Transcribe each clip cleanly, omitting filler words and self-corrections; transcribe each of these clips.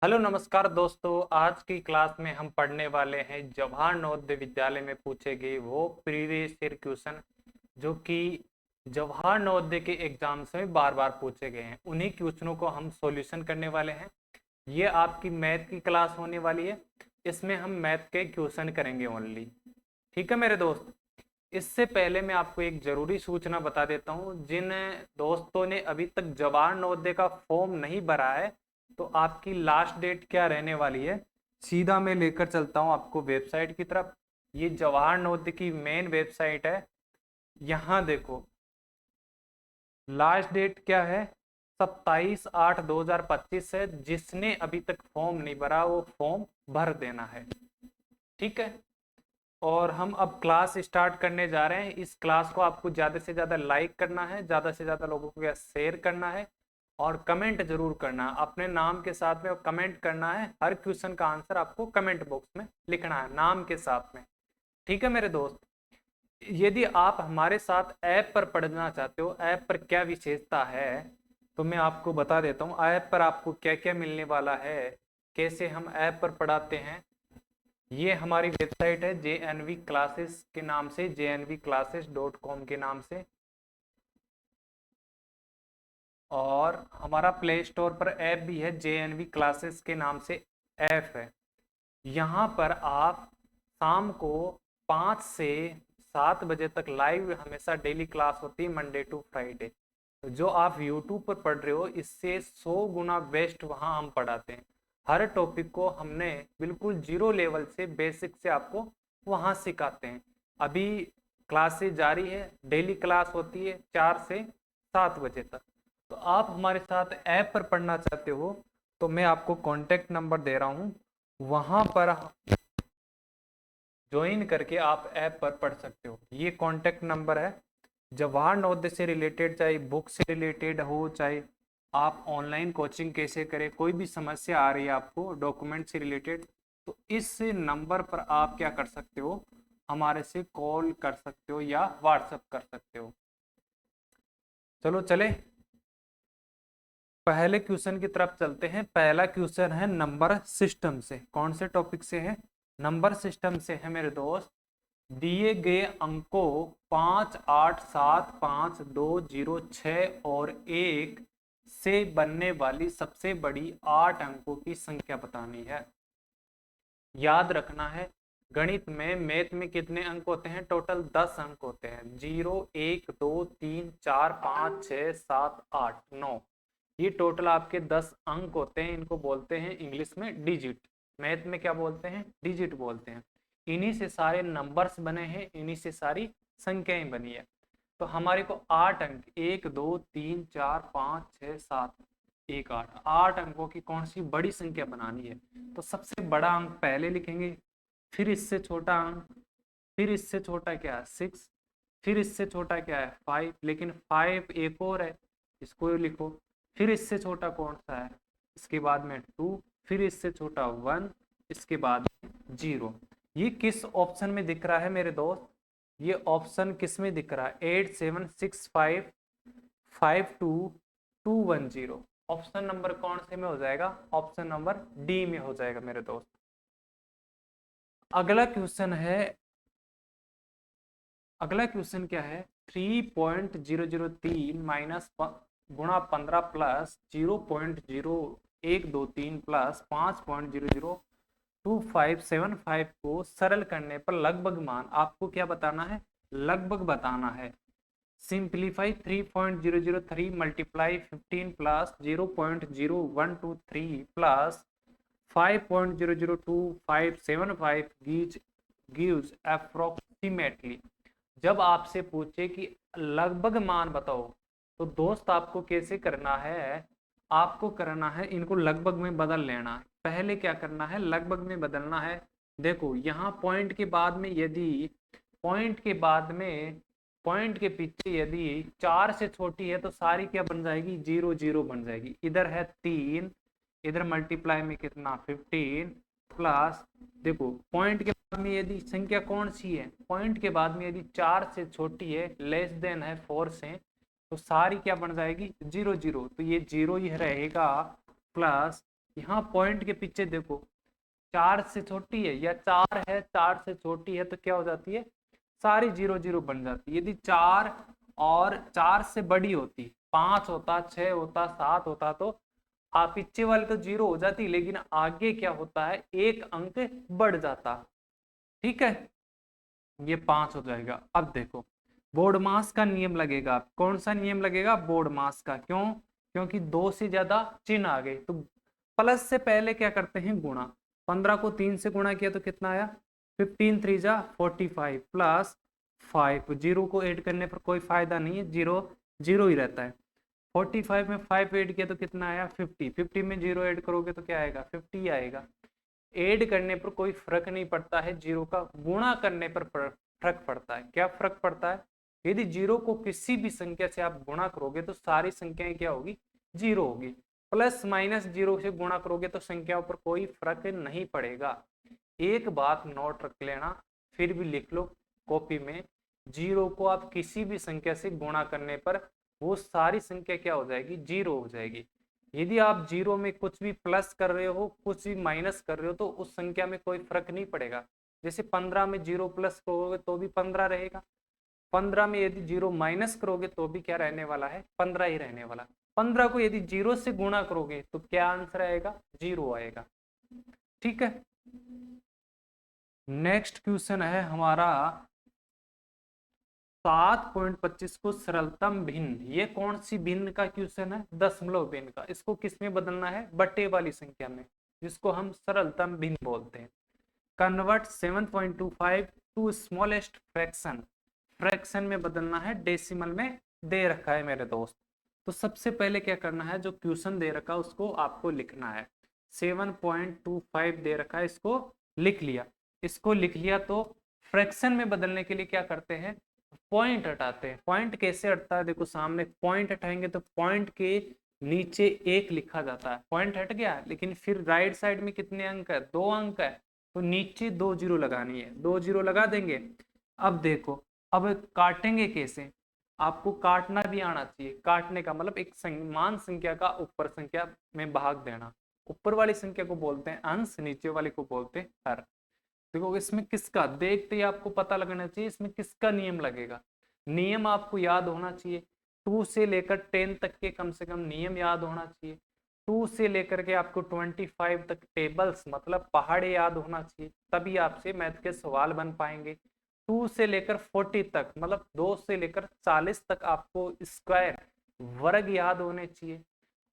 Hello नमस्कार दोस्तों। आज की क्लास में हम पढ़ने वाले हैं जवाहर नवोदय विद्यालय में पूछे गए वो प्रीवियस ईयर क्वेश्चन जो कि जवाहर नवोदय के एग्जाम्स में बार बार पूछे गए हैं। उन्हीं क्वेश्चनों को हम सॉल्यूशन करने वाले हैं। ये आपकी मैथ की क्लास होने वाली है। इसमें हम मैथ के क्वेश्चन करेंगे ओनली। ठीक है मेरे दोस्त। इससे पहले मैं आपको एक जरूरी सूचना बता देता हूँ। जिन दोस्तों ने अभी तक जवाहर नवोदय का फॉर्म नहीं भरा है तो आपकी लास्ट डेट क्या रहने वाली है, सीधा मैं लेकर चलता हूँ आपको वेबसाइट की तरफ। ये जवाहर नवोदय की मेन वेबसाइट है। यहाँ देखो लास्ट डेट क्या है, 27/8/2025 है। जिसने अभी तक फॉर्म नहीं भरा वो फॉर्म भर देना है। ठीक है। और हम अब क्लास स्टार्ट करने जा रहे हैं। इस क्लास को आपको ज़्यादा से ज़्यादा लाइक करना है, ज़्यादा से ज़्यादा लोगों को शेयर करना है और कमेंट जरूर करना है। अपने नाम के साथ में कमेंट करना है। हर क्वेश्चन का आंसर आपको कमेंट बॉक्स में लिखना है नाम के साथ में। ठीक है मेरे दोस्त। यदि आप हमारे साथ ऐप पर पढ़ना चाहते हो, ऐप पर क्या विशेषता है तो मैं आपको बता देता हूँ। ऐप पर आपको क्या क्या मिलने वाला है, कैसे हम ऐप पर पढ़ाते हैं। ये हमारी वेबसाइट है JNV क्लासेस के नाम से, JNVclasses.com के नाम से। और हमारा प्ले स्टोर पर ऐप भी है, JNV क्लासेस के नाम से ऐप है। यहाँ पर आप शाम को 5 से 7 बजे तक लाइव हमेशा डेली क्लास होती है, मंडे टू फ्राइडे। जो आप यूट्यूब पर पढ़ रहे हो इससे 100 गुना बेस्ट वहाँ हम पढ़ाते हैं। हर टॉपिक को हमने बिल्कुल जीरो लेवल से, बेसिक से आपको वहाँ सिखाते हैं। अभी क्लासेस जारी है, डेली क्लास होती है 4 से 7 बजे तक। तो आप हमारे साथ ऐप पर पढ़ना चाहते हो तो मैं आपको कॉन्टेक्ट नंबर दे रहा हूँ, वहाँ पर ज्वाइन करके आप ऐप पर पढ़ सकते हो। ये कॉन्टेक्ट नंबर है। जवाहर नवोदय से रिलेटेड, चाहे बुक से रिलेटेड हो, चाहे आप ऑनलाइन कोचिंग कैसे करें, कोई भी समस्या आ रही है आपको डॉक्यूमेंट से रिलेटेड, तो इस नंबर पर आप क्या कर सकते हो, हमारे से कॉल कर सकते हो या व्हाट्सएप कर सकते हो। चलो चले पहले क्वेश्चन की तरफ चलते हैं। पहला क्वेश्चन है नंबर सिस्टम से। कौन से टॉपिक से है? नंबर सिस्टम से है मेरे दोस्त। दिए गए अंकों 5, 8, 7, 5, 2, 0, 6 और 1 से बनने वाली सबसे बड़ी 8 अंकों की संख्या बतानी है। याद रखना है गणित में, मैथ में कितने अंक होते हैं? टोटल 10 अंक होते हैं। 0, 1, 2, 3, 4, 5, 6, 7, 8, 9, ये टोटल आपके 10 अंक होते हैं। इनको बोलते हैं इंग्लिश में डिजिट। मैथ में क्या बोलते हैं? डिजिट बोलते हैं। इन्हीं से सारे नंबर्स बने हैं, इन्हीं से सारी संख्याएं बनी है। तो हमारे को 8 अंक, 1, 2, 3, 4, 5, 6, 7, 1, 8, 8 अंकों की कौन सी बड़ी संख्या बनानी है? तो सबसे बड़ा अंक पहले लिखेंगे, फिर इससे छोटा अंक, फिर इससे छोटा क्या है 6, फिर इससे छोटा क्या है 5, लेकिन 5 एक और है, इसको लिखो। फिर इससे छोटा कौन सा है? इसके बाद में 2, फिर इससे छोटा 1, इसके बाद 0। ये किस ऑप्शन में दिख रहा है मेरे दोस्त? ये ऑप्शन किस में दिख रहा है? 8, 7, 6, 5, 5, 2, 2, 1, 0। ऑप्शन नंबर कौन से में हो जाएगा? ऑप्शन नंबर डी में हो जाएगा मेरे दोस्त। अगला क्वेश्चन है, अगला क्वेश्चन क्या है? 3.003 माइनस गुणा 15 प्लस 0.0123 प्लस 5.002575 को सरल करने पर लगभग मान आपको क्या बताना है? लगभग बताना है। Simplify 3.003 multiply 15 plus 0.0123 plus 5.002575 gives approximately। जब आपसे पूछे कि लगभग मान बताओ तो दोस्त आपको कैसे करना है? आपको करना है इनको लगभग में बदल लेना है। पहले क्या करना है? लगभग में बदलना है। देखो यहाँ पॉइंट के बाद में, यदि पॉइंट के बाद में, पॉइंट के पीछे यदि 4 से छोटी है तो सारी क्या बन जाएगी? 0 0 बन जाएगी। इधर है 3, इधर मल्टीप्लाई में कितना 15 प्लस, देखो पॉइंट के बाद में यदि संख्या कौन सी है? पॉइंट के बाद में यदि 4 से छोटी है, लेस देन है 4 से, तो सारी क्या बन जाएगी? 0 0। तो ये 0 ही रहेगा प्लस यहाँ पॉइंट के पीछे देखो 4 से छोटी है या 4 है, 4 से छोटी है तो क्या हो जाती है, सारी 0 0 बन जाती है। यदि 4 और 4 से बड़ी होती, 5 होता, 6 होता, 7 होता तो आप पीछे वाले तो 0 हो जाती, लेकिन आगे क्या होता है, एक अंक बढ़ जाता। ठीक है, ये 5 हो जाएगा। अब देखो बोर्ड मास का नियम लगेगा। कौन सा नियम लगेगा, बोर्ड मास का। क्यों, क्योंकि 2 से ज्यादा चिन्ह आ गए तो प्लस से पहले क्या करते हैं, गुणा। 15 को 3 से गुणा किया तो कितना आया, 15 3 जा 45 प्लस 5। जीरो को ऐड करने पर कोई फायदा नहीं है, जीरो जीरो ही रहता है। 45 में 5 ऐड किया तो कितना आया 50। 50 में जीरो ऐड करोगे तो क्या आएगा, 50 आएगा। ऐड करने पर कोई फर्क नहीं पड़ता है, जीरो का गुणा करने पर फर्क पड़ता है। क्या फर्क पड़ता है, यदि जीरो को किसी भी संख्या से आप गुणा करोगे तो सारी संख्याएं क्या होगी, जीरो होगी। प्लस माइनस जीरो से गुणा करोगे तो संख्याओं पर कोई फर्क नहीं पड़ेगा। एक बात नोट रख लेना, फिर भी लिख लो कॉपी में, जीरो को आप किसी भी संख्या से गुणा करने पर वो सारी संख्या क्या हो जाएगी, जीरो हो जाएगी। यदि आप जीरो में कुछ भी प्लस कर रहे हो, कुछ भी माइनस कर रहे हो तो उस संख्या में कोई फर्क नहीं पड़ेगा। जैसे 15 में जीरो प्लस करोगे तो भी 15 रहेगा, 15 में यदि जीरो माइनस करोगे तो भी क्या रहने वाला है, 15 ही रहने वाला। 15 को यदि जीरो से गुणा करोगे तो क्या आंसर आएगा, जीरो आएगा। ठीक है, नेक्स्ट क्वेश्चन है हमारा 7.25 को सरलतम भिन्न। ये कौन सी भिन्न का क्वेश्चन है, दशमलव भिन्न का। इसको किस में बदलना है, बटे वाली संख्या में, जिसको हम सरलतम भिन्न बोलते हैं। Convert 7.25 to smallest fraction, fraction में बदलना है, डेसिमल में दे रखा है मेरे दोस्त। तो सबसे पहले क्या करना है, जो क्वेश्चन दे रखा है उसको आपको लिखना है। 7.25 दे रखा है, इसको लिख लिया। इसको लिख लिया तो फ्रैक्शन में बदलने के लिए क्या करते हैं, पॉइंट हटाते हैं। पॉइंट कैसे हटता है, देखो सामने पॉइंट हटाएंगे तो पॉइंट के नीचे एक लिखा जाता है, पॉइंट हट गया, लेकिन फिर राइट साइड में कितने अंक है, 2 अंक है, तो नीचे 2 जीरो लगानी है, 2 जीरो लगा देंगे। अब देखो, अब काटेंगे कैसे, आपको काटना भी आना चाहिए। काटने का मतलब एक मान संख्या का ऊपर संख्या में भाग देना। ऊपर वाली संख्या को बोलते हैं अंश, नीचे वाली को बोलते हैं हर। देखो इसमें किसका, देखते ही आपको पता लगना चाहिए इसमें किसका नियम लगेगा। नियम आपको याद होना चाहिए, 2 से लेकर 10 तक के कम से कम नियम याद होना चाहिए। 2 से लेकर के आपको 25 तक टेबल्स मतलब पहाड़े याद होना चाहिए, तभी आपसे मैथ के सवाल बन पाएंगे। 2 से लेकर 40 तक मतलब 2 से लेकर 40 तक आपको स्क्वायर वर्ग याद होने चाहिए।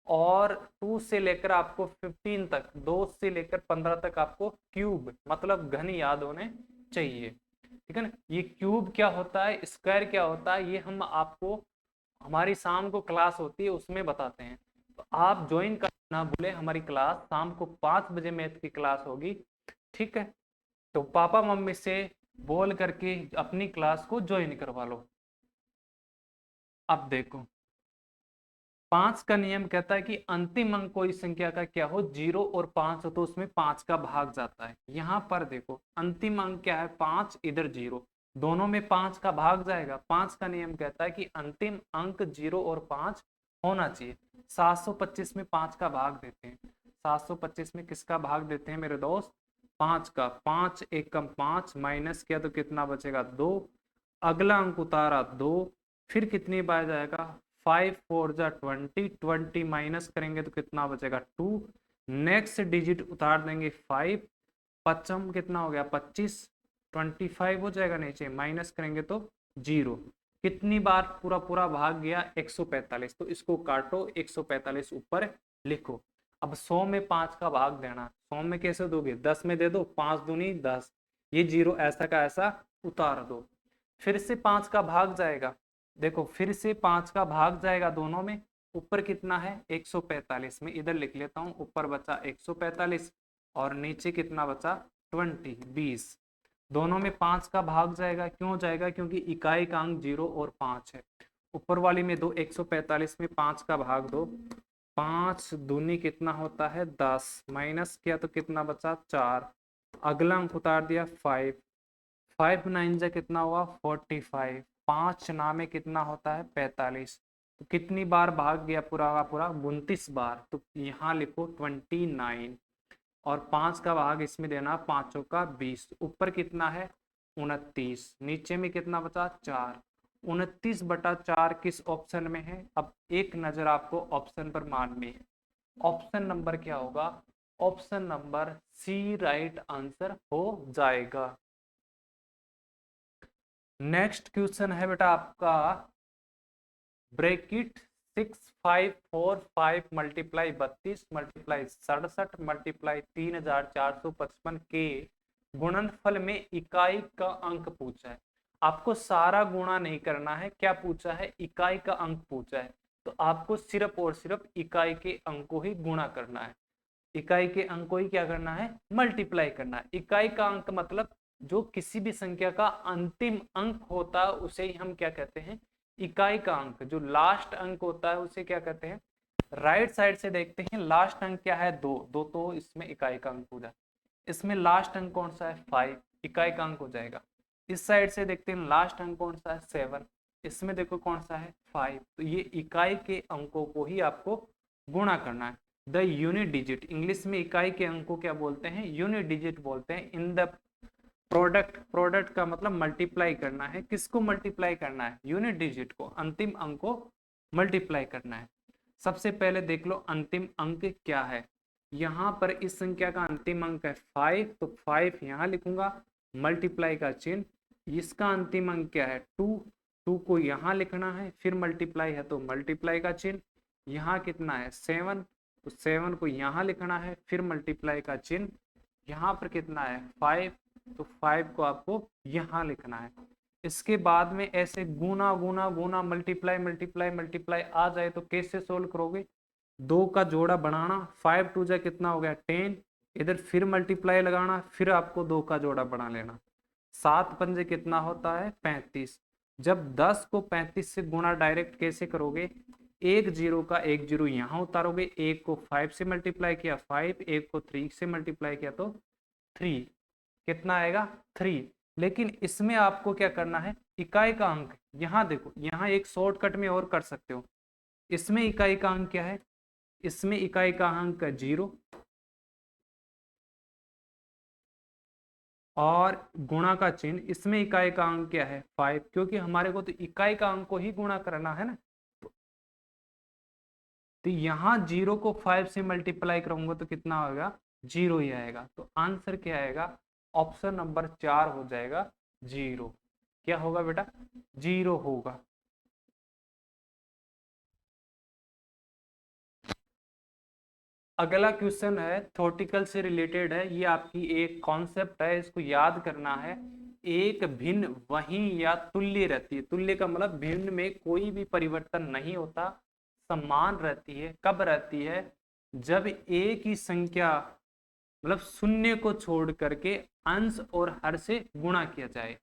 और 2 से लेकर आपको 15 तक, 2 से लेकर 15 तक आपको क्यूब मतलब घन याद होने चाहिए। ठीक है ना, ये क्यूब क्या होता है, स्क्वायर क्या होता है, ये हम आपको हमारी शाम को क्लास होती है उसमें बताते हैं। तो आप ज्वाइन करना भूले, हमारी क्लास शाम को 5 बजे मैथ की क्लास होगी। ठीक है, तो पापा मम्मी से बोल करके अपनी क्लास को ज्वाइन करवा लो। अब देखो 5 का नियम कहता है कि अंतिम अंक कोई संख्या का क्या हो, 0 और 5 हो तो उसमें 5 का भाग जाता है। यहाँ पर देखो अंतिम अंक क्या है 5, इधर 0, दोनों में 5 का भाग जाएगा। 5 का नियम कहता है कि अंतिम अंक 0 और 5 होना चाहिए। 725 में 5 का भाग देते हैं। 725 में किसका भाग देते हैं मेरे दोस्त, 5 का। 5 एक कम 5, माइनस किया तो कितना बचेगा 2, अगला अंक उतारा 2, फिर कितनी बार जाएगा 5 4 जा 20, 20 माइनस करेंगे तो कितना बचेगा 2, नेक्स्ट डिजिट उतार देंगे 5, पचम कितना हो गया 25, 25 हो जाएगा नीचे, माइनस करेंगे तो 0। कितनी बार पूरा पूरा भाग गया 145, तो इसको काटो 145 ऊपर लिखो। अब 100 में 5 का भाग देना, 100 में कैसे दोगे, 10 में दे दो, 5 दूनी 10, ये 0 ऐसा का ऐसा उतार दो। फिर से 5 का भाग जाएगा, देखो फिर से 5 का भाग जाएगा दोनों में। ऊपर कितना है 145 में, इधर लिख लेता हूं, ऊपर बचा 145 और नीचे कितना बचा 20 20। दोनों में 5 का भाग जाएगा, क्यों जाएगा, क्योंकि इकाई का अंक 0 और 5 है। ऊपर वाली में दो, 145 में 5 का भाग दो, 5 दूनी कितना होता है 10, माइनस किया तो कितना बचा 4, अगला अंक उतार दिया 5, 5 9 जा कितना हुआ 45, 5 ना में कितना होता है 45, तो कितनी बार भाग गया पूरा का पूरा? 29 बार। तो यहाँ लिखो 29, और 5 का भाग इसमें देना, 5 का 20। ऊपर कितना है? 29। नीचे में कितना बचा? 4। 29/4 किस ऑप्शन में है? अब एक नजर आपको ऑप्शन पर मारनी है। ऑप्शन नंबर क्या होगा? Option number C right answer हो जाएगा। नेक्स्ट क्वेश्चन है बेटा आपका, ब्रैकेट 6545 मल्टीप्लाई 32 मल्टीप्लाई 67 मल्टीप्लाई 3455 के गुणनफल में इकाई का अंक पूछा है। आपको सारा गुणा नहीं करना है, क्या पूछा है? इकाई का अंक पूछा है। तो आपको सिर्फ और सिर्फ इकाई के अंक को ही गुणा करना है, इकाई के अंक को ही क्या करना है? मल्टीप्लाई करना है। इकाई का अंक मतलब जो किसी भी संख्या का अंतिम अंक होता है उसे ही हम क्या कहते हैं? इकाई का अंक। जो लास्ट अंक होता है उसे क्या कहते हैं? राइट साइड से देखते हैं, लास्ट अंक क्या है? 2। 2 तो इसमें इकाई का अंक हो जाए। इसमें लास्ट अंक कौन सा है? 5, इकाई का अंक हो जाएगा। इस साइड से देखते हैं, लास्ट अंक कौन सा है? 7। इसमें देखो कौन सा है? 5। तो ये इकाई के अंकों को ही आपको गुणा करना है। द यूनिट डिजिट, इंग्लिश में इकाई के अंक को क्या बोलते हैं? यूनिट डिजिट बोलते हैं। इन द प्रोडक्ट, प्रोडक्ट का मतलब मल्टीप्लाई करना है। किसको मल्टीप्लाई करना है? यूनिट डिजिट को, अंतिम अंक को मल्टीप्लाई करना है। सबसे पहले देख लो अंतिम अंक क्या है। यहाँ पर इस संख्या का अंतिम अंक है 5, तो 5 यहाँ लिखूंगा, मल्टीप्लाई का चिन्ह। इसका अंतिम अंक क्या है? 2, 2 को यहाँ लिखना है, फिर मल्टीप्लाई है तो मल्टीप्लाई का चिन्ह। यहाँ कितना है? 7, तो 7 को यहाँ लिखना है, फिर मल्टीप्लाई का चिन्ह। यहाँ पर कितना है? 5, तो 5 को आपको यहाँ लिखना है। इसके बाद में ऐसे गुना गुना गुना, मल्टीप्लाई मल्टीप्लाई मल्टीप्लाई आ जाए तो कैसे सोल्व करोगे? 2 का जोड़ा बनाना, 5 2 जा कितना हो गया? 10। इधर फिर मल्टीप्लाई लगाना, फिर आपको 2 का जोड़ा बना लेना। 7 पंजे कितना होता है? 35। जब 10 को 35 से गुणा डायरेक्ट कैसे करोगे? एक जीरो का एक जीरो यहाँ उतारोगे, एक को 5 से मल्टीप्लाई किया 5, एक को 3 से मल्टीप्लाई किया तो 3। कितना आएगा? 3। लेकिन इसमें आपको क्या करना है? इकाई का अंक। यहाँ देखो, यहाँ एक शॉर्टकट में और कर सकते हो। इसमें इकाई का अंक क्या है? इसमें इकाई का अंक 0, और गुणा का चिन्ह। इसमें इकाई का अंक क्या है? 5, क्योंकि हमारे को तो इकाई का अंक को ही गुणा करना है ना। तो यहाँ 0 को 5 से मल्टीप्लाई करूंगा तो कितना होगा? 0 ही आएगा। तो आंसर क्या आएगा? ऑप्शन नंबर 4 हो जाएगा, 0। क्या होगा बेटा? 0 होगा। अगला क्वेश्चन है, थ्योरेटिकल से रिलेटेड है। ये आपकी एक कॉन्सेप्ट है, इसको याद करना है। एक भिन्न वही या तुल्य रहती है। तुल्य का मतलब भिन्न में कोई भी परिवर्तन नहीं होता, समान रहती है। कब रहती है? जब एक ही संख्या मतलब शून्य को छोड़ करके अंश और हर से गुणा किया जाए।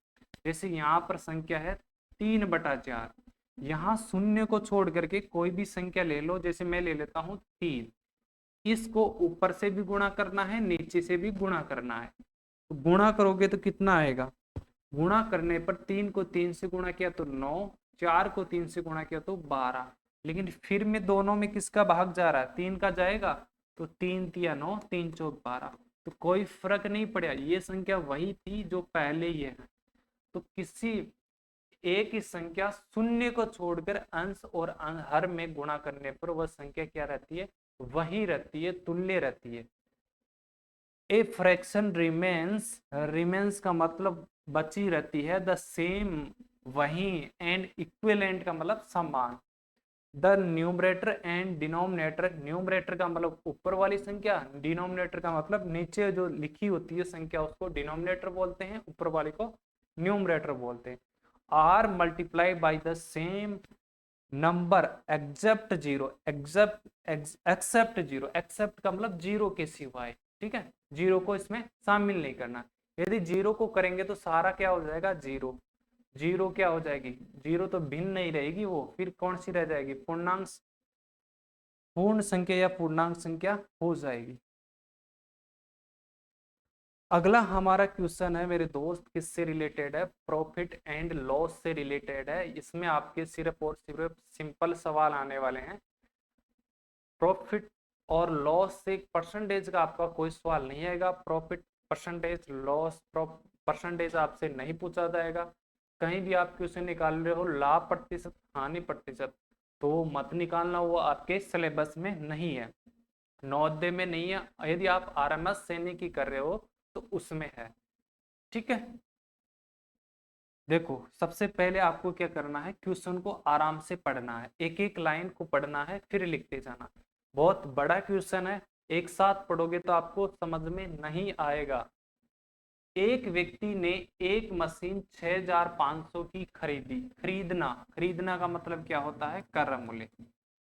जैसे यहाँ पर संख्या है 3/4, यहाँ शून्य को छोड़ करके कोई भी संख्या ले लो, जैसे मैं ले लेता हूँ 3। इसको ऊपर से भी गुणा करना है, नीचे से भी गुणा करना है। तो गुणा करोगे तो कितना आएगा? गुणा करने पर 3 को 3 से गुणा किया तो 9, 4 को 3 से गुणा किया तो 12। लेकिन फिर में दोनों में किसका भाग जा रहा है? 3 का जाएगा। तो 3 तिया 9, 3 चौक 12। तो कोई फर्क नहीं पड़ा, ये संख्या वही थी जो पहले ये है। तो किसी एक ही संख्या शून्य को छोड़कर अंश और हर में गुणा करने पर वह संख्या क्या रहती है? वही रहती है, तुल्य रहती है। ए फ्रैक्शन रिमेन्स, रिमेन्स का मतलब बची रहती है, द सेम वही, एंड इक्विवेलेंट का मतलब समान। The numerator and denominator, numerator का मतलब ऊपर वाली संख्या, डिनोमिनेटर का मतलब नीचे जो लिखी होती है संख्या उसको डिनोमिनेटर बोलते हैं, ऊपर वाले को न्यूमरेटर बोलते हैं। Or multiply by the same number except 0, except 0, except का मतलब 0 के सिवाय। ठीक है, 0 को इसमें शामिल नहीं करना। यदि 0 को करेंगे तो सारा क्या हो जाएगा? 0। 0 क्या हो जाएगी? 0 तो भिन्न नहीं रहेगी वो, फिर कौन सी रह जाएगी? पूर्णांक, पूर्ण संख्या या पूर्णांक संख्या हो जाएगी। अगला हमारा क्वेश्चन है मेरे दोस्त, किससे रिलेटेड है? प्रॉफिट एंड लॉस से रिलेटेड है। इसमें आपके सिर्फ और सिर्फ सिंपल सवाल आने वाले हैं। प्रॉफिट और लॉस से परसेंटेज का आपका कोई सवाल नहीं आएगा। प्रॉफिट परसेंटेज, लॉस परसेंटेज आपसे नहीं पूछा जाएगा। कहीं भी आप क्वेश्चन निकाल रहे हो लाभ प्रतिशत, हानि प्रतिशत, तो मत निकालना, वो आपके सिलेबस में नहीं है, नवोदय में नहीं है। यदि आप आरएमएस सैनिक की कर रहे हो तो उसमें है। ठीक है, देखो सबसे पहले आपको क्या करना है, क्वेश्चन को आराम से पढ़ना है, एक एक लाइन को पढ़ना है, फिर लिखते जाना। बहुत बड़ा क्वेश्चन है, एक साथ पढ़ोगे तो आपको समझ में नहीं आएगा। एक व्यक्ति ने एक मशीन 6500 की खरीदी। खरीदना, खरीदना का मतलब क्या होता है? क्रय मूल्य।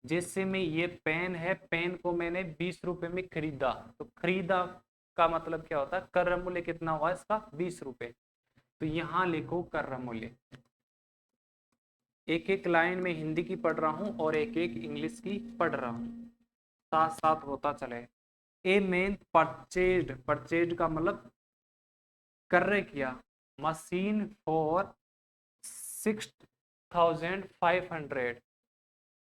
जैसे में ये पेन है, पेन को मैंने 20 रुपए में खरीदा, तो खरीदा का मतलब क्या होता है? क्रय मूल्य कितना हुआ इसका? 20 रुपए। तो यहाँ लिखो क्रय मूल्य। एक एक लाइन में हिंदी की पढ़ रहा हूं और एक एक इंग्लिश की पढ़ रहा हूं, साथ साथ होता चले। ए मैन परचेज, परचेज का मतलब क्रय किया, मशीन फॉर 6500।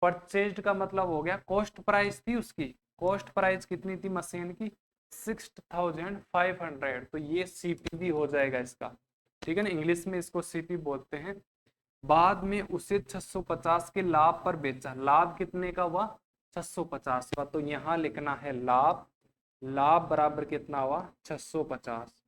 परचेज का मतलब हो गया कॉस्ट प्राइस थी उसकी, कॉस्ट प्राइस कितनी थी मशीन की? 6500। तो ये सीपी भी हो जाएगा इसका, ठीक है ना, इंग्लिश में इसको सीपी बोलते हैं। बाद में उसे 650 के लाभ पर बेचा। लाभ कितने का हुआ? 650 का। तो यहाँ लिखना है लाभ, लाभ बराबर कितना हुआ? 650।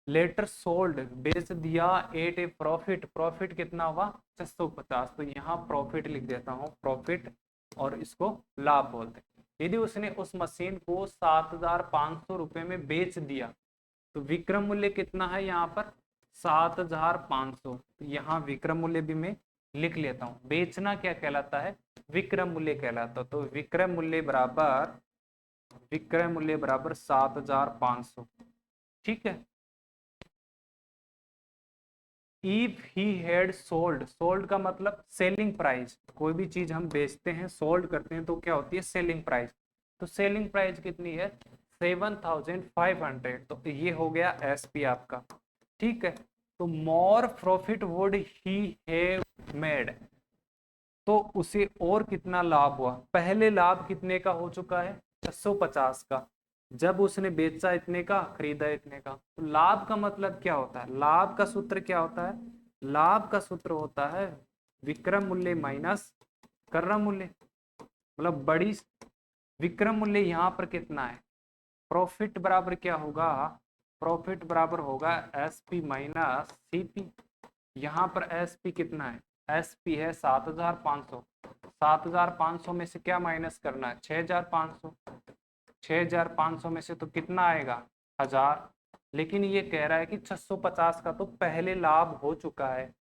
लेटर सोल्ड, बेच दिया, एट ए प्रॉफिट, प्रॉफिट कितना हुआ? 650। तो यहाँ प्रॉफिट लिख देता हूँ, प्रॉफिट, और इसको लाभ बोलते हैं। यदि उसने उस मशीन को 7500 रुपए में बेच दिया, तो विक्रय मूल्य कितना है यहाँ पर? 7500। तो यहाँ विक्रय मूल्य भी मैं लिख लेता हूँ। बेचना क्या कहलाता है? विक्रय मूल्य कहलाता है। तो विक्रय मूल्य बराबर, विक्रय मूल्य बराबर 7500। ठीक है। If he had sold, sold का मतलब सेलिंग प्राइस। कोई भी चीज हम बेचते हैं, सोल्ड करते हैं, तो क्या होती है? Selling price. तो सेलिंग प्राइस कितनी है? 7500। तो ये हो गया एसपी आपका। ठीक है, तो more profit would he have made, तो उसे और कितना लाभ हुआ? पहले लाभ कितने का हो चुका है? 650 का। जब उसने बेचा इतने का, खरीदा इतने का। तो लाभ का मतलब क्या होता है? लाभ का सूत्र क्या होता है? लाभ का सूत्र होता है विक्रय मूल्य माइनस क्रय मूल्य। मतलब बड़ी विक्रय मूल्य यहाँ पर कितना है? प्रॉफिट बराबर क्या होगा? प्रॉफिट बराबर होगा एसपी माइनस सीपी। यहाँ पर एसपी कितना है? एसपी है 7500। 7500 में से क्या माइनस करना है? 6500। 6500 में से तो कितना आएगा? 1000। लेकिन ये कह रहा है कि 650 का तो पहले लाभ हो चुका है,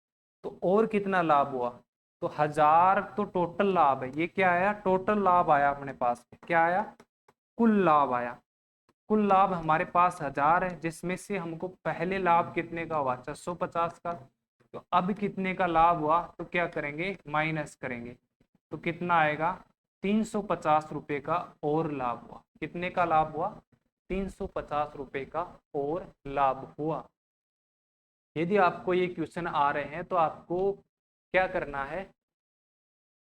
तो और कितना लाभ हुआ? तो 1000 तो टोटल लाभ है। ये क्या आया? टोटल लाभ आया अपने पास। क्या आया? कुल लाभ आया। कुल लाभ हमारे पास 1000 है, जिसमें से हमको पहले लाभ कितने का हुआ? 650 का। तो अब कितने का लाभ हुआ? तो क्या करेंगे? माइनस करेंगे। तो कितना आएगा? 350 रुपए का और लाभ हुआ। कितने का लाभ हुआ? 350 रुपए का और लाभ हुआ। यदि आपको ये क्वेश्चन आ रहे हैं तो आपको क्या करना है?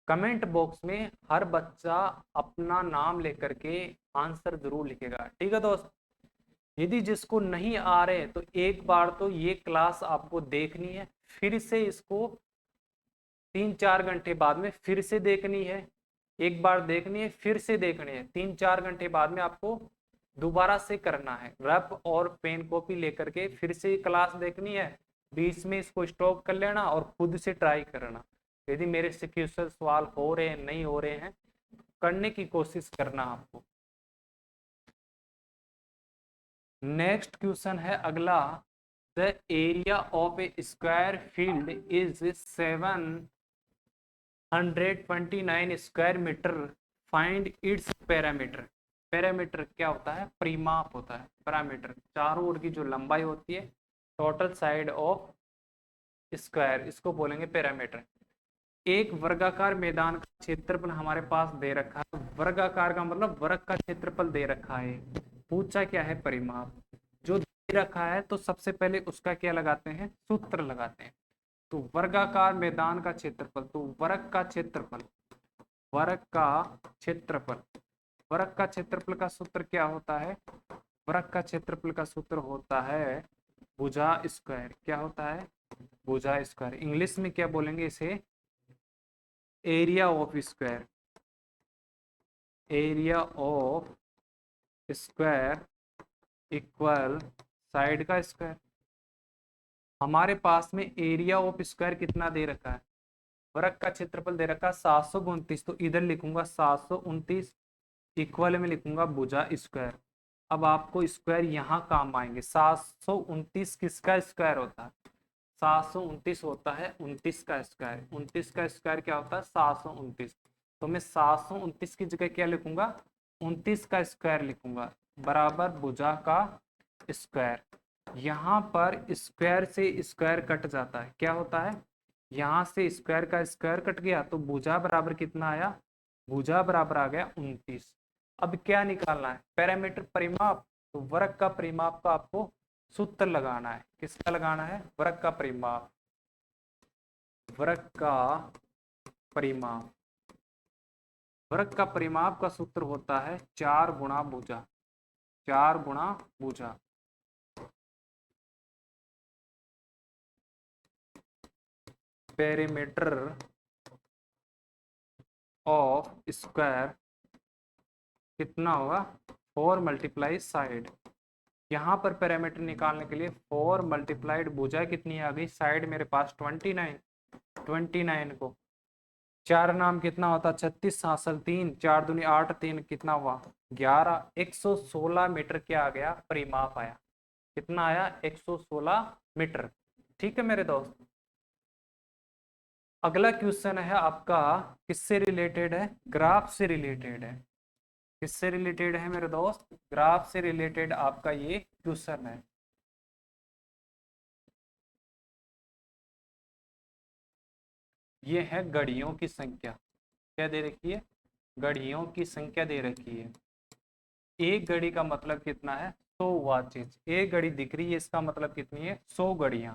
कमेंट बॉक्स में हर बच्चा अपना नाम लेकर के आंसर जरूर लिखेगा। ठीक है दोस्त। यदि जिसको नहीं आ रहे तो एक बार तो ये क्लास आपको देखनी है, फिर से इसको 3-4 घंटे बाद में फिर से देखनी है। एक बार देखनी है, फिर से देखनी है, 3-4 घंटे बाद में आपको दोबारा से करना है। रफ और पेन कॉपी लेकर के फिर से क्लास देखनी है, बीच में इसको स्टॉप कर लेना और खुद से ट्राई करना। यदि मेरे से क्वेश्चन सवाल हो रहे हैं, नहीं हो रहे हैं, करने की कोशिश करना आपको। नेक्स्ट क्वेश्चन है अगला, the area of a square field is 729 square metre, find its parameter. Parameter क्या होता है? परिमाप होता है। पैरामीटर चारों ओर की जो लंबाई होती है, टोटल साइड ऑफ स्क्वायर, इसको बोलेंगे पैरामीटर। एक वर्गाकार मैदान का क्षेत्रफल हमारे पास दे रखा है। वर्गाकार का मतलब वर्ग का क्षेत्रफल दे रखा है। पूछा क्या है? परिमाप। जो दे रखा है तो सबसे पहले उसका क्या लगाते हैं, सूत्र लगाते हैं। तो वर्गाकार मैदान का क्षेत्रफल, तो वर्ग का क्षेत्रफल, वर्ग का क्षेत्रफल, वर्ग का क्षेत्रफल का सूत्र क्या होता है, वर्ग का क्षेत्रफल का सूत्र होता है भुजा स्क्वायर। क्या होता है, भुजा स्क्वायर। इंग्लिश में क्या बोलेंगे इसे, area of square, area of square equal side का स्क्वायर। हमारे पास में एरिया ऑफ स्क्वायर कितना दे रखा है, वर्ग का क्षेत्रफल दे रखा है 729, तो इधर लिखूंगा 729, इक्वल में लिखूंगा भुजा स्क्वायर। अब आपको स्क्वायर यहाँ काम आएंगे। 729 किसका स्क्वायर होता है, 729 होता है 29 का स्क्वायर। 29 का स्क्वायर क्या होता है, 729। तो मैं 729 की जगह क्या लिखूंगा, 29 का स्क्वायर लिखूंगा, बराबर भुजा का स्क्वायर। यहाँ पर स्क्वायर से स्क्वायर कट जाता है, क्या होता है, यहाँ से स्क्वायर का स्क्वायर कट गया, तो भुजा बराबर कितना आया, भुजा बराबर आ गया 29। अब क्या निकालना है, पैरामीटर परिमाप। तो वर्ग का परिमाप का आपको सूत्र लगाना है। किसका लगाना है, वर्ग का परिमाप, वर्ग का परिमाप। वर्ग का परिमाप का सूत्र होता है 4 गुणा भुजा, 4 गुणा भुजा। पेरीमीटर ऑफ स्क्वायर कितना होगा, 4 मल्टीप्लाई साइड। यहाँ पर पैरामीटर निकालने के लिए 4 मल्टीप्लाइड भुजा कितनी आ गई, साइड मेरे पास 29, 29 को 4 नाम कितना होता, 36, 7 3, 4 दूनी 8, 3 कितना हुआ 11, 116 मीटर क्या आ गया, परिमाप आया। कितना आया, 116 मीटर। ठीक है मेरे दोस्त। अगला क्वेश्चन है आपका, किससे रिलेटेड है, ग्राफ से रिलेटेड है। किससे रिलेटेड है मेरे दोस्त, ग्राफ से रिलेटेड आपका ये क्वेश्चन है। ये है घड़ियों की संख्या। क्या दे रखी है, घड़ियों की संख्या दे रखी है। एक घड़ी का मतलब कितना है, 100 वॉचेज। एक घड़ी दिख रही है, इसका मतलब कितनी है, 100 घड़ियां।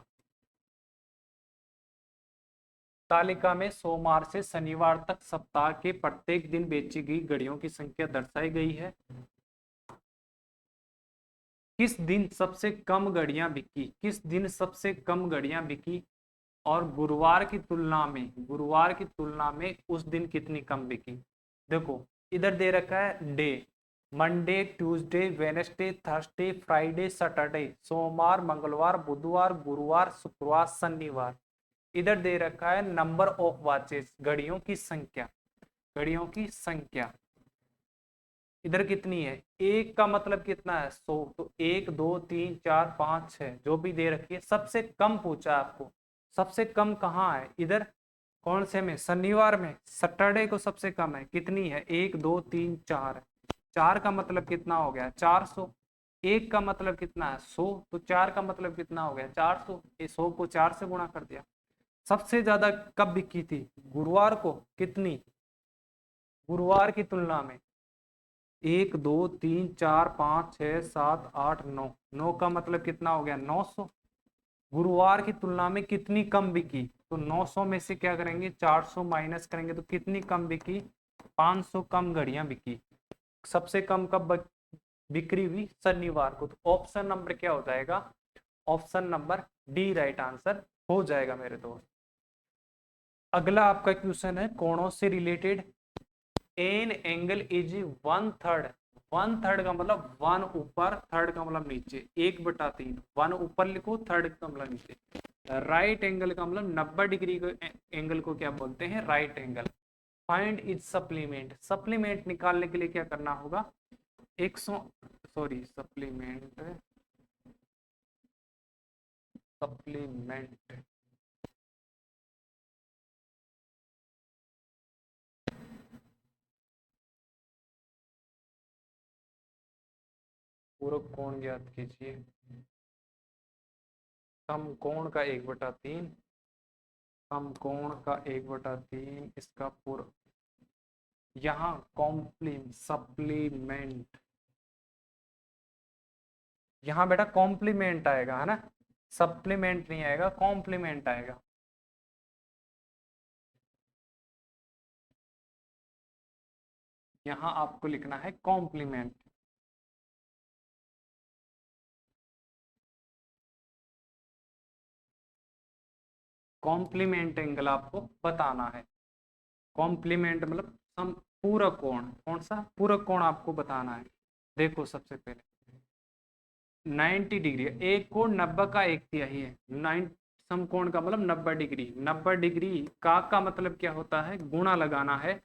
तालिका में सोमवार से शनिवार तक सप्ताह के प्रत्येक दिन बेची गई घड़ियों की संख्या दर्शाई गई है। किस दिन सबसे कम घड़ियां बिकी, किस दिन सबसे कम घड़ियां बिकी, और गुरुवार की तुलना में, गुरुवार की तुलना में उस दिन कितनी कम बिकी। देखो इधर दे रखा है day, Monday, Tuesday, Wednesday, Thursday, Friday, Saturday, सोमवार, मंगलवार, बुधवार, गुरुवार, शुक्रवार, शनिवार। इधर दे रखा है नंबर ऑफ वॉचेस, घड़ियों की संख्या, घड़ियों की संख्या। इधर कितनी है, एक का मतलब कितना है, 100, तो 1 2 3 4 5 6 जो भी दे रखी है। सबसे कम पूछा आपको, सबसे कम कहाँ है, इधर कौन से में, शनिवार में, सैटरडे को सबसे कम है, कितनी है, 1 2 3 4। 4 का मतलब कितना हो गया, 400। एक का मतलब कितना है, 100, तो 4 का मतलब कितना हो गया, 400। ये 100 को 4 से गुणा कर दिया। सबसे ज्यादा कब बिकी थी, गुरुवार को, कितनी, गुरुवार की तुलना में 1 2 3 4 5 6 7 8 9, 9 का मतलब कितना हो गया, 900। गुरुवार की तुलना में कितनी कम बिकी, तो 900 में से क्या करेंगे, 400 माइनस करेंगे, तो कितनी कम बिकी, 500 कम घड़ियां बिकी। सबसे कम कब बिक्री हुई, शनिवार को। तो ऑप्शन नंबर क्या हो जाएगा, option number D right answer हो जाएगा मेरे दोस्त। अगला आपका क्वेश्चन है कोणों से रिलेटेड। एन एंगल इज 1/3, 1/3 का मतलब 1 ऊपर, थर्ड का मतलब नीचे, 1/3, 1 ऊपर लिखो, थर्ड का मतलब नीचे। राइट एंगल का मतलब 90 डिग्री एंगल को क्या बोलते हैं, right angle. Find is supplement, supplement निकालने के लिए क्या करना होगा, 100, सॉरी सप्लीमेंट, सप्लीमेंट, पूरक कोण ज्ञात कीजिए। समकोण का 1/3, समकोण का 1/3, इसका पूरा, यहाँ कॉम्प्लीम, सप्लीमेंट, यहाँ बेटा कॉम्प्लीमेंट आएगा, है ना, सप्लीमेंट नहीं आएगा, कॉम्प्लीमेंट आएगा। यहाँ आपको लिखना है कॉम्प्लीमेंट। कॉम्प्लीमेंट एंगल आपको बताना है। कॉम्प्लीमेंट मतलब सम, पूरक कोण, कौन सा पूरक कोण आपको बताना है। देखो सबसे पहले 90 डिग्री, एक कोण 90 का एक तिहाई है, 9 समकोण का मतलब 90 डिग्री। 90 डिग्री का मतलब क्या होता है, गुणा लगाना है।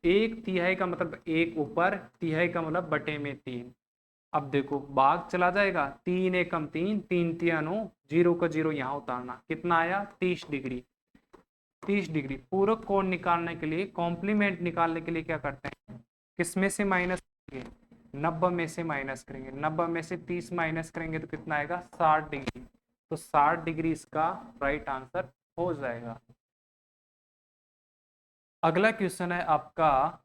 एक तिहाई का मतलब एक ऊपर, तिहाई का मतलब बटे में 3। अब देखो भाग चला जाएगा, 3 एकम 3, 3 तिया 9, जीरो का जीरो यहाँ उतारना, कितना आया 30 डिग्री। 30 डिग्री पूरक कोण निकालने के लिए, कॉम्प्लीमेंट निकालने के लिए क्या करते हैं, किसमें से माइनस करेंगे, 90 में से माइनस करेंगे। 90 में से 30 माइनस करेंगे तो कितना आएगा 60 डिग्री। तो 60 डिग्री इसका राइट आंसर हो जाएगा। अगला क्वेश्चन है आपका,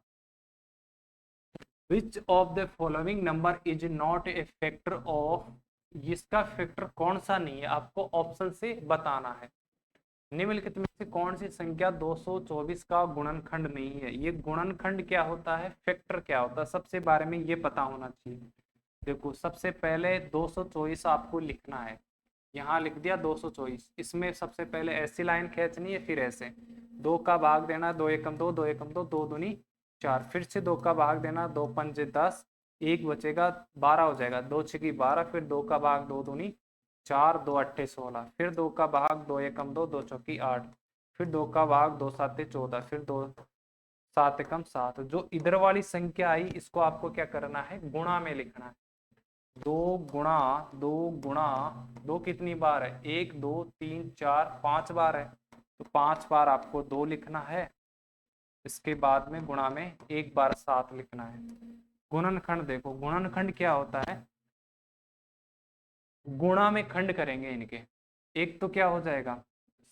which of the following number is not a factor of, इसका फैक्टर कौन सा नहीं है, आपको ऑप्शन से बताना है। निम्नलिखित में से कौन सी संख्या 224 का गुणनखंड नहीं है। ये गुणनखंड क्या होता है, फैक्टर क्या होता है, सबसे बारे में ये पता होना चाहिए। देखो सबसे पहले 224 आपको लिखना है, यहाँ लिख दिया 224। इसमें सबसे पहले ऐसी लाइन खींचनी है, फिर ऐसे 2 का भाग देना, 2 एकम 2, 2 एकम 2, 2 दूनी 4, फिर से 2 का भाग देना, 2 पंजे 10, एक बचेगा 12 हो जाएगा, 2 छकी 12, फिर 2 का भाग 2 दूनी 4, 2 अट्ठे 16, फिर 2 का भाग 2 एकम 2, 2 चौकी 8, फिर 2 का भाग 2 साते 14, फिर 2 7 एकम 7। जो इधर वाली संख्या आई इसको आपको क्या करना है, गुणा में लिखना है। 2 गुणा 2 गुणा 2 कितनी बार है, 1 2 3 4 5 बार है, तो 5 बार आपको 2 लिखना है। इसके बाद में गुणा में एक बार 7 लिखना है। गुणनखंड देखो, गुणनखंड क्या होता है, गुणा में खंड करेंगे इनके, एक तो क्या हो जाएगा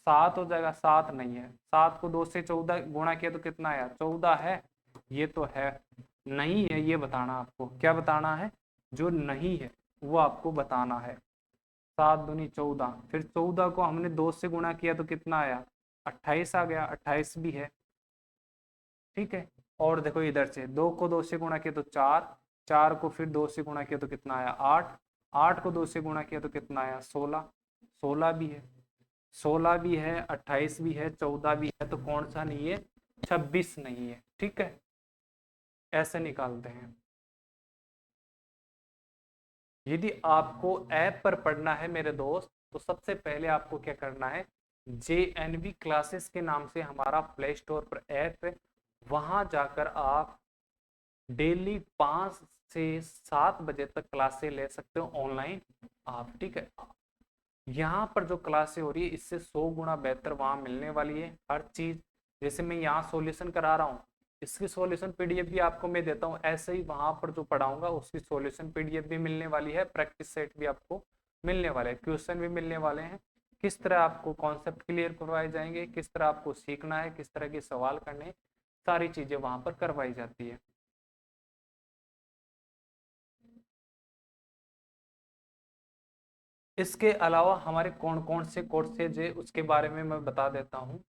7 हो जाएगा, 7 नहीं है, 7 को 2 से 14 गुणा किया तो कितना आया 14 है, ये तो है, नहीं है ये बताना आपको, क्या बताना है, जो नहीं है वो आपको बताना है। 7 दूनी 14, फिर 14 को हमने 2 से गुणा किया तो कितना आया 28 आ गया, 28 भी है, ठीक है। और देखो इधर से 2 को 2 से गुणा किया तो 4, 4 को फिर 2 से गुणा किया तो कितना आया 8, 8 को 2 से गुणा किया तो कितना आया 16, 16 भी है, 16 भी है, 28 भी है, 14 भी है, तो कौन सा नहीं है 26 नहीं है, ठीक है। ऐसे निकालते हैं। यदि आपको ऐप पर पढ़ना है मेरे दोस्त, तो सबसे पहले आपको क्या करना है, JNV क्लासेस के नाम से हमारा प्ले स्टोर पर ऐप है, वहां जाकर आप डेली 5 से 7 बजे तक क्लासे ले सकते हो ऑनलाइन आप, ठीक है। यहाँ पर जो क्लासे हो रही है इससे 100 गुना बेहतर वहां मिलने वाली है हर चीज। जैसे मैं यहाँ सॉल्यूशन करा रहा हूँ, इसकी सॉल्यूशन पीडीएफ भी आपको मैं देता हूँ, ऐसे ही वहां पर जो पढ़ाऊंगा उसकी सॉल्यूशन पीडीएफ भी मिलने वाली है, प्रैक्टिस सेट भी आपको मिलने वाले हैं, क्वेश्चन भी मिलने वाले हैं। किस तरह आपको कॉन्सेप्ट क्लियर करवाए जाएंगे, किस तरह आपको सीखना है, किस तरह के सवाल करने हैं, सारी चीजें वहां पर करवाई जाती है। इसके अलावा हमारे कौन कौन से कोर्सेज है उसके बारे में मैं बता देता हूँ।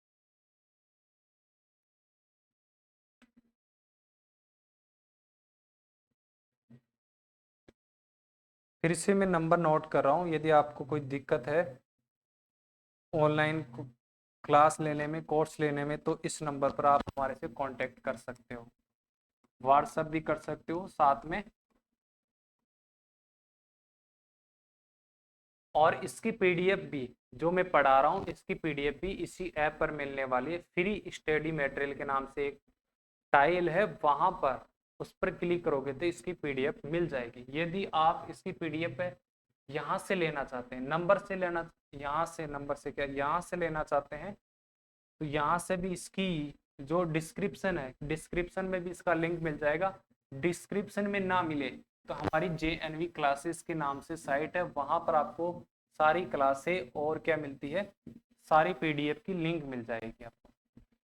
फिर से मैं नंबर नोट कर रहा हूँ, यदि आपको कोई दिक्कत है ऑनलाइन क्लास लेने में, कोर्स लेने में, तो इस नंबर पर आप हमारे से कांटेक्ट कर सकते हो, व्हाट्सएप भी कर सकते हो साथ में। और इसकी पीडीएफ भी जो मैं पढ़ा रहा हूँ, इसकी पीडीएफ भी इसी ऐप पर मिलने वाली है। फ्री स्टडी मटेरियल के नाम से एक टाइल है, वहां पर उस पर क्लिक करोगे तो इसकी पीडीएफ मिल जाएगी। यदि आप इसकी पीडीएफ है यहाँ से लेना चाहते हैं, नंबर से लेना, यहाँ से नंबर से क्या यहाँ से लेना चाहते हैं, तो यहाँ से भी इसकी जो डिस्क्रिप्शन है, डिस्क्रिप्शन में भी इसका लिंक मिल जाएगा। डिस्क्रिप्शन में ना मिले तो हमारी JNV क्लासेस के नाम से साइट है, वहां पर आपको सारी क्लासें और क्या मिलती है, सारी पीडीएफ की लिंक मिल जाएगी आपको।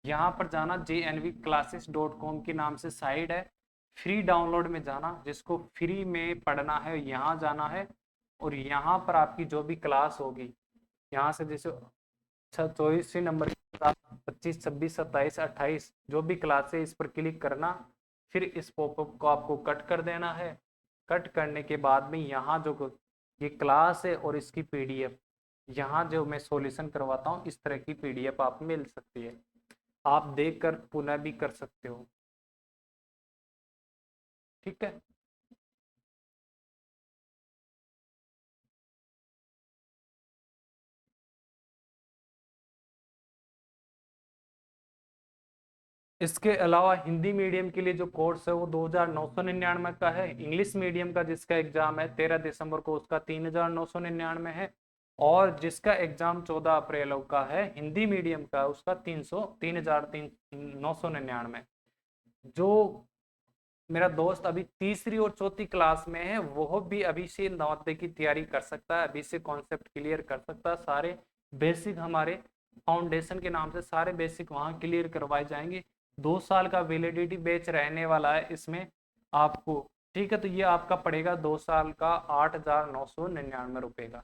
यहाँ पर जाना, JNVclasses.com के नाम से साइट है, फ्री डाउनलोड में जाना, जिसको फ्री में पढ़ना है यहाँ जाना है, और यहाँ पर आपकी जो भी क्लास होगी, यहाँ से जैसे 24वीं नंबर 25, 26, 27, 28 जो भी क्लास है इस पर क्लिक करना, फिर इस पॉपअप को आपको कट कर देना है। कट करने के बाद में यहाँ जो ये क्लास है और इसकी पीडीएफ, यहाँ जो मैं सॉल्यूशन करवाता हूँ इस तरह की पीडीएफ आप मिल सकती है, आप देखकर पुनः भी कर सकते हो। ठीक है, इसके अलावा हिंदी मीडियम के लिए जो कोर्स है वो 2,999 का है। इंग्लिश मीडियम का जिसका एग्जाम है 13 दिसंबर को उसका 3,999 है। और जिसका एग्जाम 14 अप्रैल का है हिंदी मीडियम का उसका 3,999। जो मेरा दोस्त अभी तीसरी और चौथी क्लास में है वो भी अभी से नवोदय की तैयारी कर सकता है, अभी से कॉन्सेप्ट क्लियर कर सकता है। सारे बेसिक हमारे फाउंडेशन के नाम से सारे बेसिक वहाँ क्लियर करवाए जाएंगे। 2 साल का वैलिडिटी बैच रहने वाला है इसमें आपको। ठीक है, तो ये आपका पड़ेगा 2 साल का 8,999 रुपये का।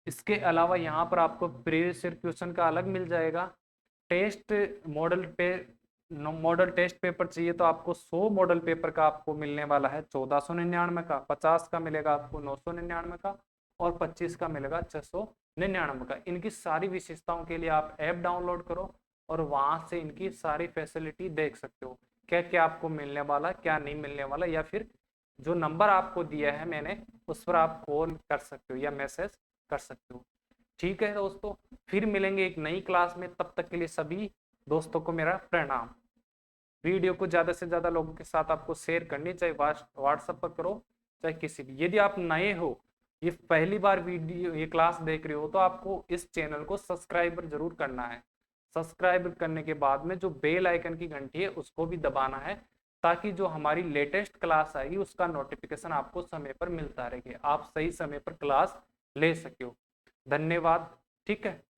इसके अलावा यहाँ पर आपको प्रीवियस ईयर क्वेश्चन का अलग मिल जाएगा। टेस्ट मॉडल टेस्ट पेपर चाहिए तो आपको 100 मॉडल पेपर का आपको मिलने वाला है 1499 का, 50 का मिलेगा आपको 999 का, और 25 का मिलेगा 699 का। इनकी सारी विशेषताओं के लिए आप ऐप डाउनलोड करो और वहां से इनकी सारी फैसिलिटी देख सकते हो, क्या क्या आपको मिलने वाला क्या नहीं मिलने वाला, या फिर जो नंबर आपको दिया है मैंने उस पर आप कॉल कर सकते हो या मैसेज कर सकते हो। ठीक है दोस्तों, फिर मिलेंगे एक नई क्लास में, तब तक के लिए सभी दोस्तों को मेरा प्रणाम। वीडियो को ज़्यादा से ज़्यादा लोगों के साथ आपको शेयर करनी, चाहे व्हाट्सएप पर करो चाहे किसी भी। यदि आप नए हो, ये पहली बार वीडियो ये क्लास देख रहे हो, तो आपको इस चैनल को सब्सक्राइब जरूर करना है। सब्सक्राइब करने के बाद में जो बेल आइकन की घंटी है उसको भी दबाना है, ताकि जो हमारी लेटेस्ट क्लास आएगी उसका नोटिफिकेशन आपको समय पर मिलता रहेगा, आप सही समय पर क्लास ले सके। धन्यवाद। ठीक है।